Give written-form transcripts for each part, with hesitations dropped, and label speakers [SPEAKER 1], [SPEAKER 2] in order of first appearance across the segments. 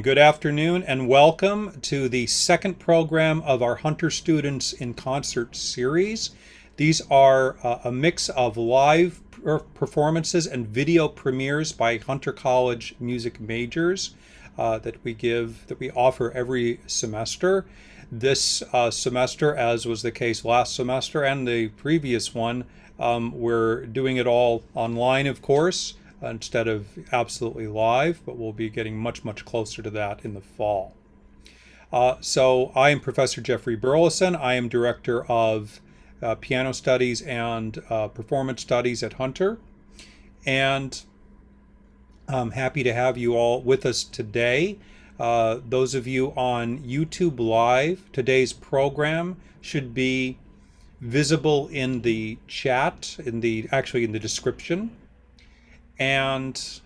[SPEAKER 1] Good afternoon and welcome to the second program of our Hunter Students in Concert series. These are a mix of live performances and video premieres by Hunter College music majors that we offer every semester. This semester, as was the case last semester and the previous one, we're doing it all online, of course, instead of absolutely live, but we'll be getting much, much closer to that in the fall. So I am Professor Jeffrey Burleson. I am Director of Piano Studies and Performance Studies at Hunter. And I'm happy to have you all with us today. Those of you on YouTube Live, today's program should be visible in the chat, actually in the description. And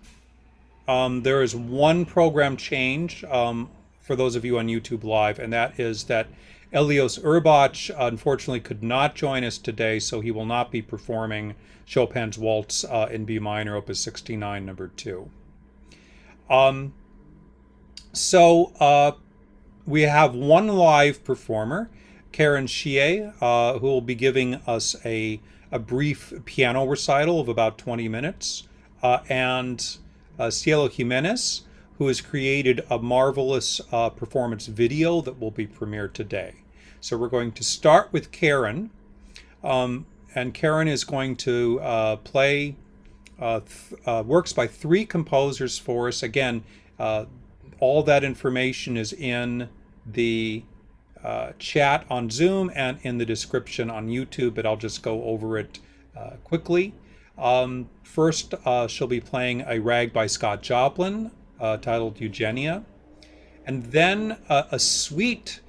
[SPEAKER 1] there is one program change for those of you on YouTube Live, and that is that Elios Urbach unfortunately could not join us today, so he will not be performing Chopin's Waltz in B minor, Opus 69, number 2. So we have one live performer, Karen Shie, who will be giving us a brief piano recital of about 20 minutes. And Cielo Jimenez, who has created a marvelous performance video that will be premiered today. So we're going to start with Karen, and Karen is going to play works by 3 composers for us. Again, all that information is in the chat on Zoom and in the description on YouTube, but I'll just go over it quickly. First, she'll be playing a rag by Scott Joplin titled Eugenia, and then a suite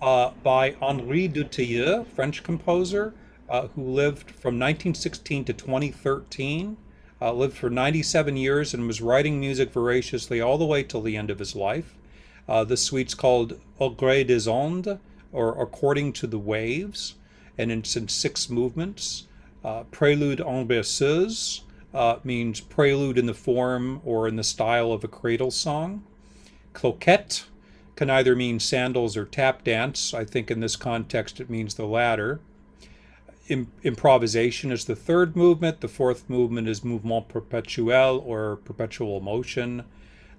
[SPEAKER 1] by Henri Dutilleux, French composer, who lived from 1916 to 2013, lived for 97 years and was writing music voraciously all the way till the end of his life. The suite's called Au gré des ondes, or According to the Waves, and it's in 6 movements. Prelude en Berceuse means prelude in the form or in the style of a cradle song. Claquettes can either mean sandals or tap dance. I think in this context it means the latter. Improvisation is the 3rd movement. The 4th movement is Mouvement perpétuel, or perpetual motion.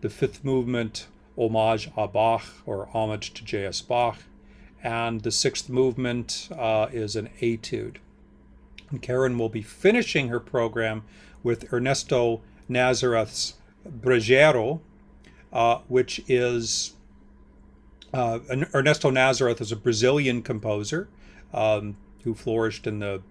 [SPEAKER 1] The 5th movement, Hommage à Bach, or Homage to J.S. Bach. And the 6th movement is an Étude. And Karen will be finishing her program with Ernesto Nazareth's Brejeiro, which is Ernesto Nazareth is a Brazilian composer who flourished in the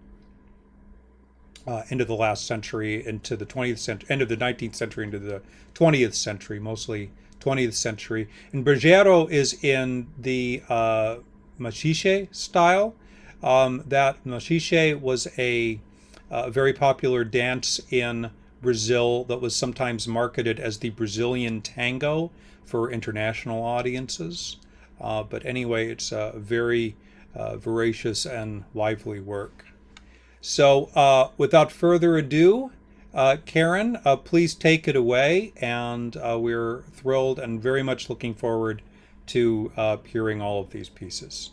[SPEAKER 1] end of the last century into the 20th century, end of the 19th century into the 20th century, mostly 20th century. And Brejeiro is in the machixe style. That machixe was a very popular dance in Brazil that was sometimes marketed as the Brazilian tango for international audiences. But anyway, it's a very voracious and lively work. So without further ado, Karen, please take it away, and we're thrilled and very much looking forward to hearing all of these pieces.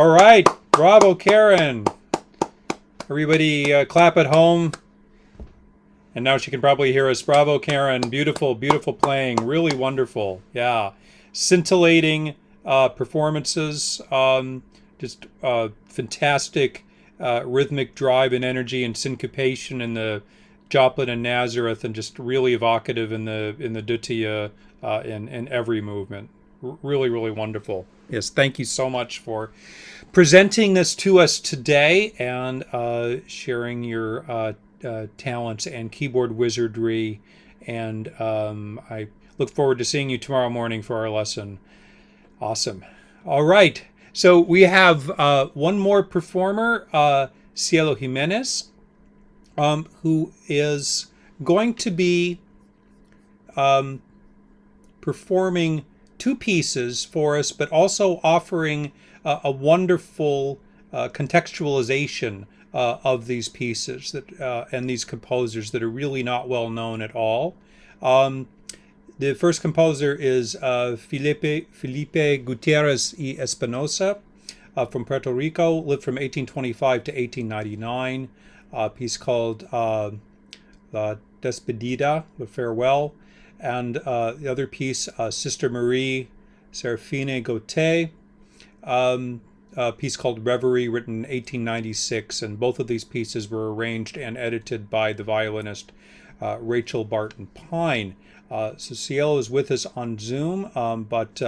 [SPEAKER 1] All right. Bravo, Karen. Everybody clap at home. And now she can probably hear us. Bravo, Karen. Beautiful, beautiful playing. Really wonderful. Yeah. Scintillating performances. Just fantastic rhythmic drive and energy and syncopation in the Joplin and Nazareth, and just really evocative in the Dutilleux in every movement. Really, really wonderful. Yes, thank you so much for presenting this to us today and sharing your talents and keyboard wizardry. And I look forward to seeing you tomorrow morning for our lesson. Awesome. All right. So we have one more performer, Cielo Jimenez, who is going to be performing two pieces for us, but also offering a wonderful contextualization of these pieces that and these composers that are really not well known at all. The first composer is Felipe Gutierrez y Espinosa from Puerto Rico, lived from 1825 to 1899. A piece called La Despedida, The Farewell. And the other piece, Sister Marie Seraphine Gotay, a piece called Reverie, written in 1896. And both of these pieces were arranged and edited by the violinist Rachel Barton Pine. So Cielo is with us on Zoom, but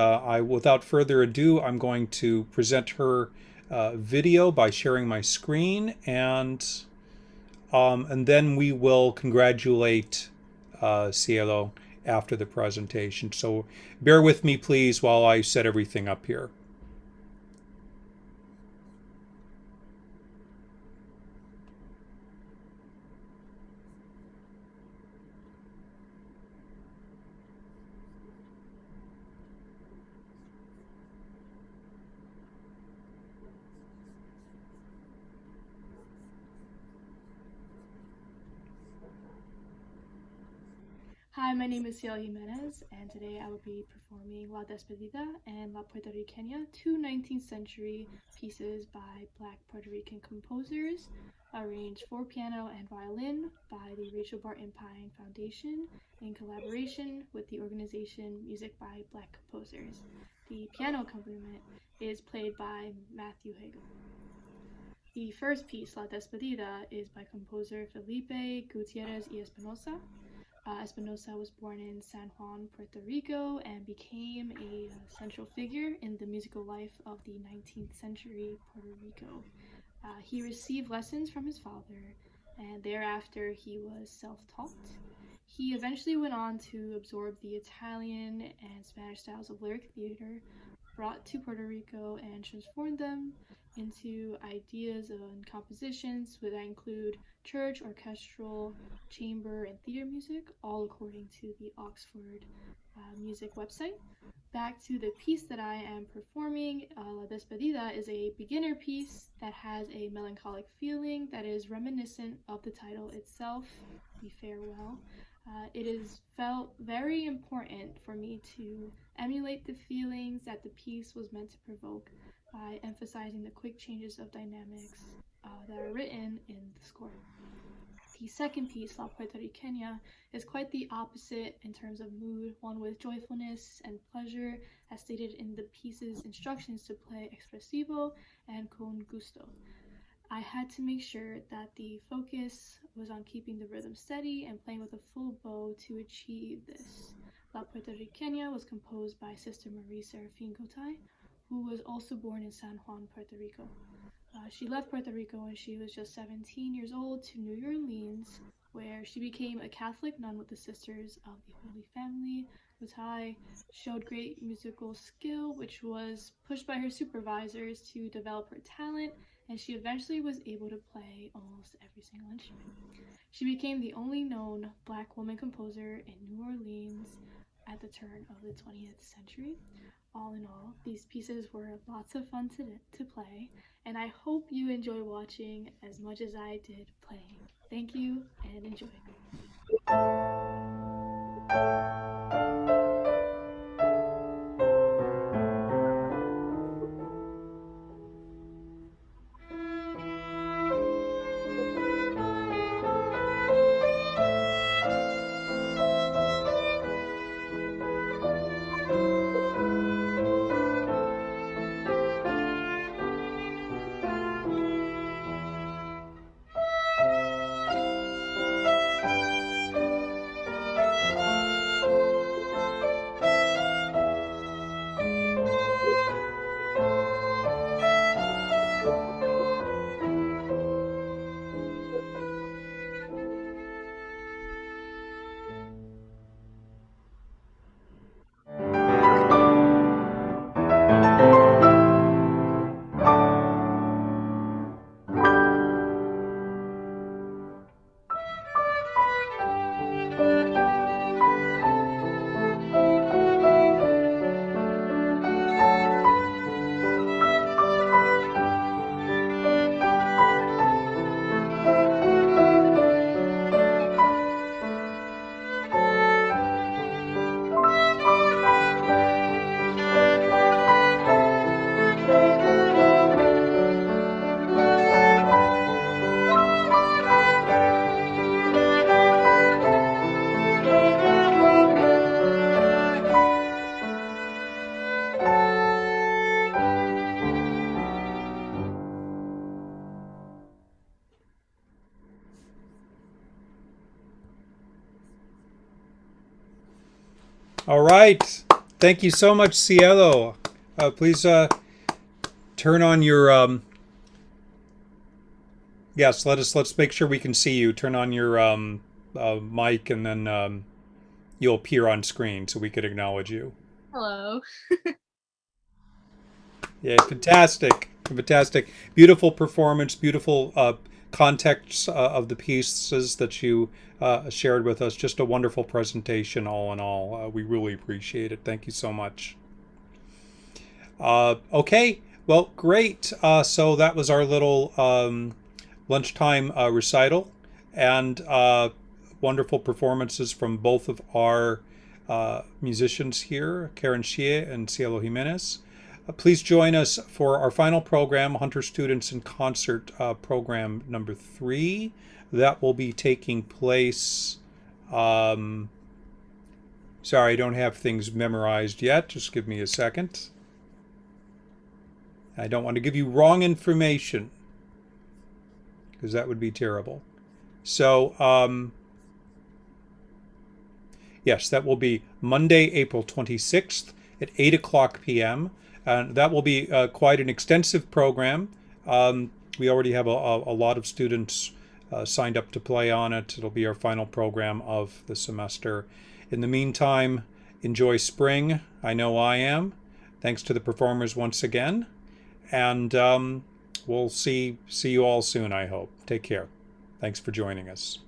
[SPEAKER 1] without further ado, I'm going to present her video by sharing my screen, and then we will congratulate Cielo after the presentation. So bear with me, please, while I set everything up here.
[SPEAKER 2] Hi, my name is Cielo Jimenez, and today I will be performing La Despedida and La Puertorriqueña, two 19th century pieces by Black Puerto Rican composers, arranged for piano and violin by the Rachel Barton Pine Foundation in collaboration with the organization Music by Black Composers. The piano accompaniment is played by Matthew Hagel. The first piece, La Despedida, is by composer Felipe Gutiérrez y Espinosa. Espinosa was born in San Juan, Puerto Rico, and became a central figure in the musical life of the 19th century Puerto Rico. He received lessons from his father, and thereafter he was self-taught. He eventually went on to absorb the Italian and Spanish styles of lyric theater brought to Puerto Rico and transformed them into ideas and compositions that include church, orchestral, chamber, and theater music, all according to the Oxford Music website. Back to the piece that I am performing, La Despedida is a beginner piece that has a melancholic feeling that is reminiscent of the title itself, The Farewell. It is felt very important for me to emulate the feelings that the piece was meant to provoke by emphasizing the quick changes of dynamics that are written in the score. The second piece, La Puertorriqueña, is quite the opposite in terms of mood, one with joyfulness and pleasure, as stated in the piece's instructions to play expresivo and con gusto. I had to make sure that the focus was on keeping the rhythm steady and playing with a full bow to achieve this. La Puertorriqueña was composed by Sister Marie Seraphine Gotay, who was also born in San Juan, Puerto Rico. She left Puerto Rico when she was just 17 years old to New Orleans, where she became a Catholic nun with the Sisters of the Holy Family. Gotay showed great musical skill, which was pushed by her supervisors to develop her talent, and she eventually was able to play almost every single instrument. She became the only known Black woman composer in New Orleans at the turn of the 20th century. All in all, these pieces were lots of fun to play, and I hope you enjoy watching as much as I did playing. Thank you, and enjoy.
[SPEAKER 1] All right. Thank you so much, Cielo. Please turn on your yes. Let's make sure we can see you. Turn on your mic, and then you'll appear on screen so we could acknowledge you.
[SPEAKER 3] Hello.
[SPEAKER 1] Yeah, fantastic, fantastic, beautiful performance, beautiful context of the pieces that you shared with us. Just a wonderful presentation, all in all. We really appreciate it. Thank you so much. Okay, well, great. So that was our little lunchtime recital, and wonderful performances from both of our musicians here, Karen Xie and Cielo Jimenez. Please join us for our final program, Hunter Students in Concert program number 3. That will be taking place. Sorry, I don't have things memorized yet. Just give me a second. I don't want to give you wrong information because that would be terrible. So, yes, that will be Monday, April 26th at 8 o'clock p.m. That will be quite an extensive program. We already have a lot of students signed up to play on it. It'll be our final program of the semester. In the meantime, enjoy spring. I know I am. Thanks to the performers once again. And we'll see you all soon, I hope. Take care. Thanks for joining us.